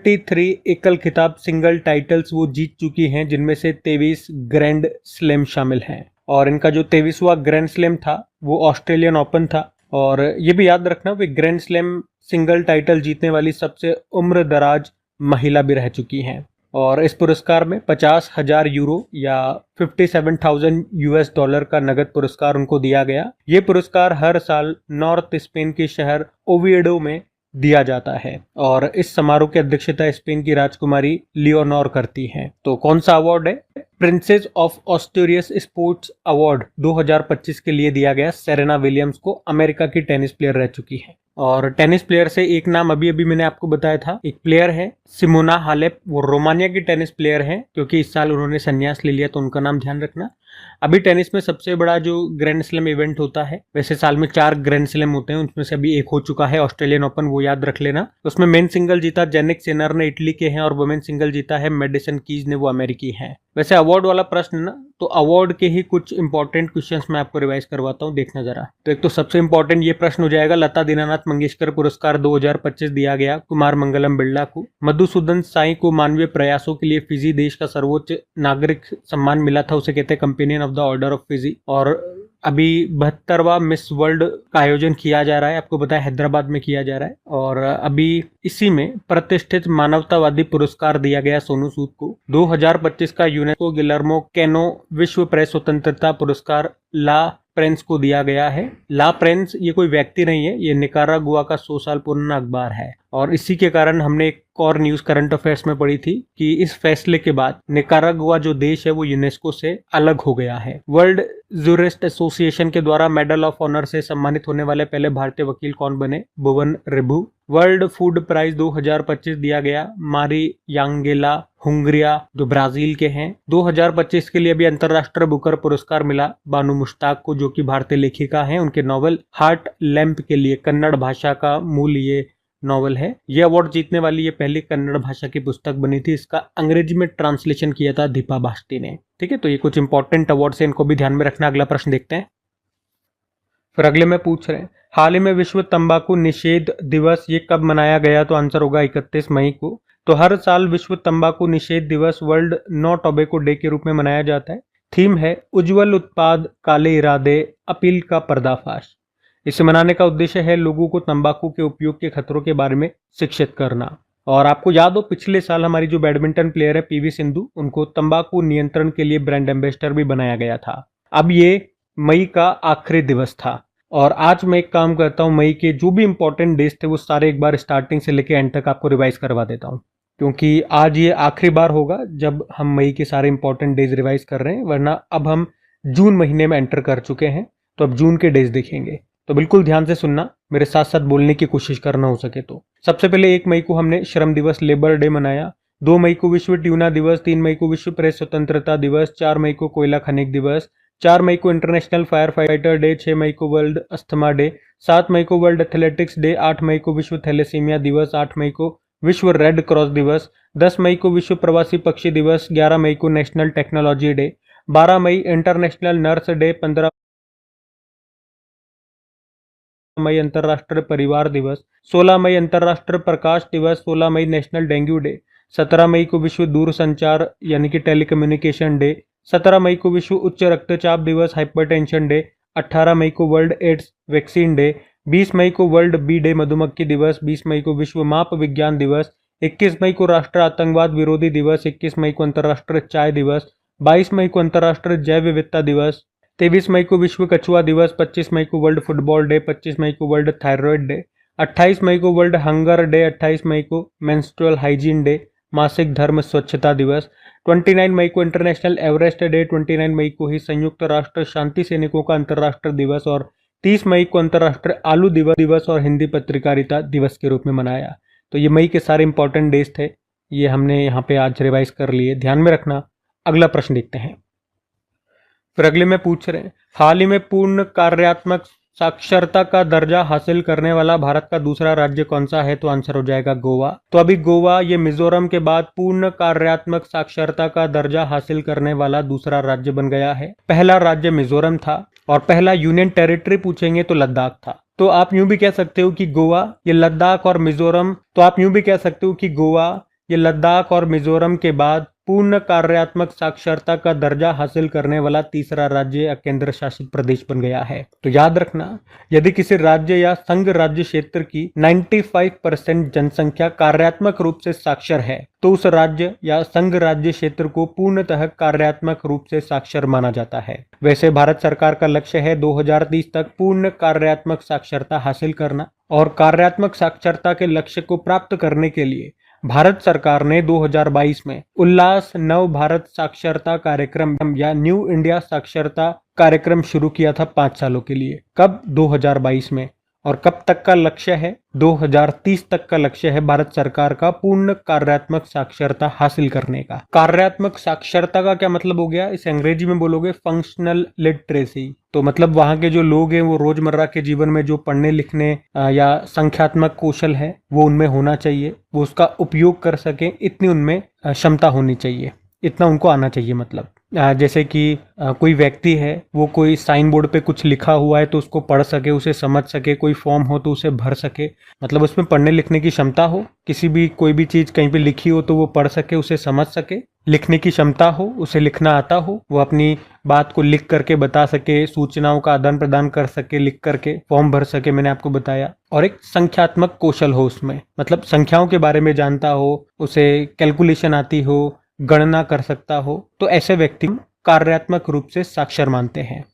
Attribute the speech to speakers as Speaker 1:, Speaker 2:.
Speaker 1: 33 एकल खिताब single titles वो जीत चुकी हैं, जिनमें से 23 ग्रैंड स्लैम शामिल हैं। और इनका जो 23वां ग्रैंड स्लैम था वो ऑस्ट्रेलियन ओपन था। और ये भी याद रखना, वे ग्रैंड स्लैम सिंगल टाइटल जीतने वाली सबसे उम्र दराज महिला भी रह चुकी हैं। और इस पुरस्कार में 50,000 यूरो या 57,000 यूएस डॉलर का नगद पुरस्कार उनको दिया गया। ये पुरस्कार हर साल नॉर्थ स्पेन के शहर ओविएडो में दिया जाता है और इस समारोह की अध्यक्षता स्पेन की राजकुमारी लियोनोर करती हैं। तो कौन सा अवार्ड है? प्रिंसेस ऑफ ऑस्ट्रेरियस स्पोर्ट्स अवार्ड 2025 के लिए दिया गया सेरेना विलियम्स को। अमेरिका की टेनिस प्लेयर रह चुकी है। और टेनिस प्लेयर से एक नाम अभी अभी मैंने आपको बताया था, एक प्लेयर है सिमोना हालेप, वो रोमानिया की टेनिस प्लेयर है, क्योंकि इस साल उन्होंने संन्यास ले लिया, तो उनका नाम ध्यान रखना। अभी टेनिस में सबसे बड़ा जो ग्रैंड स्लैम इवेंट होता है, वैसे साल में 4 ग्रैंड स्लैम होते हैं, उसमें से अभी एक हो चुका है ऑस्ट्रेलियन ओपन, वो याद रख लेना। उसमें मेन सिंगल जीता जेनिक सिनर ने, इटली के हैं, और वुमेन सिंगल जीता है मेडिसन कीज ने, वो अमेरिकी हैं। वैसे अवार्ड वाला प्रश्न ना, तो अवार्ड के ही कुछ इंपॉर्टेंट क्वेश्चंस मैं आपको रिवाइज करवाता हूँ, देखना जरा। तो एक तो सबसे इंपॉर्टेंट ये प्रश्न हो जाएगा, लता दीनानाथ मंगेशकर पुरस्कार 2025 दिया गया कुमार मंगलम बिरला को। मधुसूदन साई को मानवीय प्रयासों के लिए फिजी देश का सर्वोच्च नागरिक सम्मान मिला था, उसे कहते हैं companion of the order of Fiji. और अभी 72वां मिस वर्ल्ड का आयोजन किया जा रहा है, आपको पता है हैदराबाद में किया जा रहा है। और अभी इसी में प्रतिष्ठित मानवतावादी पुरस्कार दिया गया सोनू सूद को। 2025 का यूनेस्को गिलर्मो कैनो विश्व प्रेस स्वतंत्रता पुरस्कार ला प्रेंस को दिया गया है। ला प्रेंस ये कोई व्यक्ति नहीं है, ये निकारागुआ का 100 साल पुराना अखबार है। और इसी के कारण हमने एक और न्यूज करंट अफेयर्स में पढ़ी थी कि इस फैसले के बाद निकारागुआ जो देश है वो यूनेस्को से अलग हो गया है। वर्ल्ड जूरिस्ट एसोसिएशन के द्वारा मेडल ऑफ ऑनर से सम्मानित होने वाले पहले भारतीय वकील कौन बने? भुवन रिभु। वर्ल्ड फूड प्राइज 2025 दिया गया मारी यांगेला हुंगरिया, जो ब्राजील के हैं। 2025 के लिए अभी अंतरराष्ट्रीय बुकर पुरस्कार मिला बानू मुश्ताक को, जो कि भारतीय लेखिका हैं। उनके नॉवल हार्ट लैम्प के लिए, कन्नड़ भाषा का मूल ये नॉवल है। ये अवार्ड जीतने वाली ये पहली कन्नड़ भाषा की पुस्तक बनी थी। इसका अंग्रेजी में ट्रांसलेशन किया था दीपा बास्टी ने। ठीक है, तो ये कुछ इंपॉर्टेंट अवार्ड है, इनको भी ध्यान में रखना। अगला प्रश्न देखते हैं। फिर अगले में पूछ रहे हैं, हाल ही में विश्व तंबाकू निषेध दिवस ये कब मनाया गया? तो आंसर होगा 31 मई को। तो हर साल विश्व तंबाकू निषेध दिवस वर्ल्ड नो टोबैको डे के रूप में मनाया जाता है। थीम है उज्जवल उत्पाद, काले इरादे, अपील का पर्दाफाश। इसे मनाने का उद्देश्य है लोगों को तंबाकू के उपयोग के खतरों के बारे में शिक्षित करना। और आपको याद हो, पिछले साल हमारी जो बैडमिंटन प्लेयर है पीवी सिंधु, उनको तंबाकू नियंत्रण के लिए ब्रांड एम्बेसडर भी बनाया गया था। अब ये मई का आखिरी दिवस था और आज मैं एक काम करता हूं, मई के जो भी इंपॉर्टेंट डेज थे वो सारे एक बार स्टार्टिंग से लेकर एंड तक आपको रिवाइज करवा देता हूं, क्योंकि आज ये आखिरी बार होगा जब हम मई के सारे इंपॉर्टेंट डेज रिवाइज कर रहे हैं, वरना अब हम जून महीने में एंटर कर चुके हैं, तो अब जून के डेज देखेंगे। तो बिल्कुल ध्यान से सुनना, मेरे साथ साथ बोलने की कोशिश करना हो सके तो। सबसे पहले 1 मई को हमने श्रम दिवस लेबर डे मनाया। 2 मई को विश्व ट्यूना दिवस। 3 मई को विश्व प्रेस स्वतंत्रता दिवस। 4 मई को कोयला खनिक दिवस। 4 मई को इंटरनेशनल फायर फाइटर डे। 6 मई को वर्ल्ड अस्थमा डे। 7 मई को वर्ल्ड एथलेटिक्स डे। 8 मई को विश्व थैलेसीमिया दिवस। 8 मई को विश्व रेड क्रॉस दिवस। 10 मई को विश्व प्रवासी पक्षी दिवस। 11 मई को नेशनल टेक्नोलॉजी डे। 12 मई इंटरनेशनल नर्स डे। 15 मई अंतर्राष्ट्रीय परिवार दिवस। 16 मई अंतर्राष्ट्रीय प्रकाश दिवस। 16 मई नेशनल डेंगू डे। 17 मई को विश्व दूरसंचार यानी कि टेलीकम्युनिकेशन डे। 17 मई को विश्व उच्च रक्तचाप दिवस, हाइपरटेंशन डे। 18 मई को वर्ल्ड एड्स वैक्सीन डे। 20 मई को वर्ल्ड बी डे, मधुमक्खी दिवस। 20 मई को विश्व माप विज्ञान दिवस। 21 मई को राष्ट्रीय आतंकवाद विरोधी दिवस। 21 मई को अंतर्राष्ट्रीय चाय दिवस। 22 मई को अंतर्राष्ट्रीय जैव विविधता दिवस। 23 मई को विश्व कछुआ दिवस। 25 मई को वर्ल्ड फुटबॉल डे। 25 मई को वर्ल्ड थायराइड डे। 28 मई को वर्ल्ड हंगर डे। 28 मई को मेंस्ट्रुअल हाइजीन डे, मासिक धर्म स्वच्छता दिवस। 29 मई को इंटरनेशनल एवरेस्ट डे। 29 मई को ही संयुक्त राष्ट्र शांति सैनिकों का अंतर्राष्ट्रीय दिवस और 30 मई को अंतर्राष्ट्रीय आलू दिवस और हिंदी पत्रकारिता दिवस के रूप में मनाया। तो ये मई के सारे इंपॉर्टेंट डेज थे, ये हमने यहाँ पे आज रिवाइज कर लिए, ध्यान में रखना। अगला प्रश्न देखते हैं। फिर अगले में पूछ रहे हैं, हाल ही में पूर्ण कार्यात्मक साक्षरता का दर्जा हासिल करने वाला भारत का दूसरा राज्य कौन सा है? तो आंसर हो जाएगा गोवा। तो अभी गोवा ये मिजोरम के बाद पूर्ण कार्यात्मक साक्षरता का दर्जा हासिल करने वाला दूसरा राज्य बन गया है। पहला राज्य मिजोरम था और पहला यूनियन टेरिटरी पूछेंगे तो लद्दाख था। तो आप यूं भी कह सकते हो कि गोवा, ये लद्दाख और मिजोरम, तो आप यूं भी कह सकते हो कि गोवा ये लद्दाख और मिजोरम के बाद पूर्ण कार्यात्मक साक्षरता का दर्जा हासिल करने वाला तीसरा राज्य या केंद्र शासित प्रदेश बन गया है। तो याद रखना, यदि किसी राज्य या संघ राज्य क्षेत्र की 95% जनसंख्या कार्यात्मक रूप से साक्षर है तो उस राज्य या संघ राज्य क्षेत्र को पूर्णतः कार्यात्मक रूप से साक्षर माना जाता है। वैसे भारत सरकार का लक्ष्य है 2030 तक पूर्ण कार्यात्मक साक्षरता हासिल करना, और कार्यात्मक साक्षरता के लक्ष्य को प्राप्त करने के लिए भारत सरकार ने 2022 में उल्लास नव भारत साक्षरता कार्यक्रम या न्यू इंडिया साक्षरता कार्यक्रम शुरू किया था 5 सालों के लिए। कब? 2022 में। और कब तक का लक्ष्य है? 2030 तक का लक्ष्य है भारत सरकार का पूर्ण कार्यात्मक साक्षरता हासिल करने का। कार्यात्मक साक्षरता का क्या मतलब हो गया? इसे अंग्रेजी में बोलोगे फंक्शनल लिटरेसी। तो मतलब वहां के जो लोग हैं वो रोजमर्रा के जीवन में जो पढ़ने लिखने या संख्यात्मक कौशल है वो उनमें होना चाहिए, वो उसका उपयोग कर सके, इतनी उनमें क्षमता होनी चाहिए, इतना उनको आना चाहिए। मतलब जैसे कि कोई व्यक्ति है, वो कोई साइन बोर्ड पे कुछ लिखा हुआ है तो उसको पढ़ सके, उसे समझ सके, कोई फॉर्म हो तो उसे भर सके, मतलब उसमें पढ़ने लिखने की क्षमता हो, किसी भी कोई भी चीज़ कहीं पे लिखी हो तो वो पढ़ सके, उसे समझ सके, लिखने की क्षमता हो, उसे लिखना आता हो, वो अपनी बात को लिख करके बता सके, सूचनाओं का आदान प्रदान कर सके, लिख करके फॉर्म भर सके, मैंने आपको बताया। और एक संख्यात्मक कौशल हो उसमें, मतलब संख्याओं के बारे में जानता हो, उसे कैलकुलेशन आती हो, गणना कर सकता हो, तो ऐसे व्यक्ति कार्यात्मक रूप से साक्षर मानते हैं।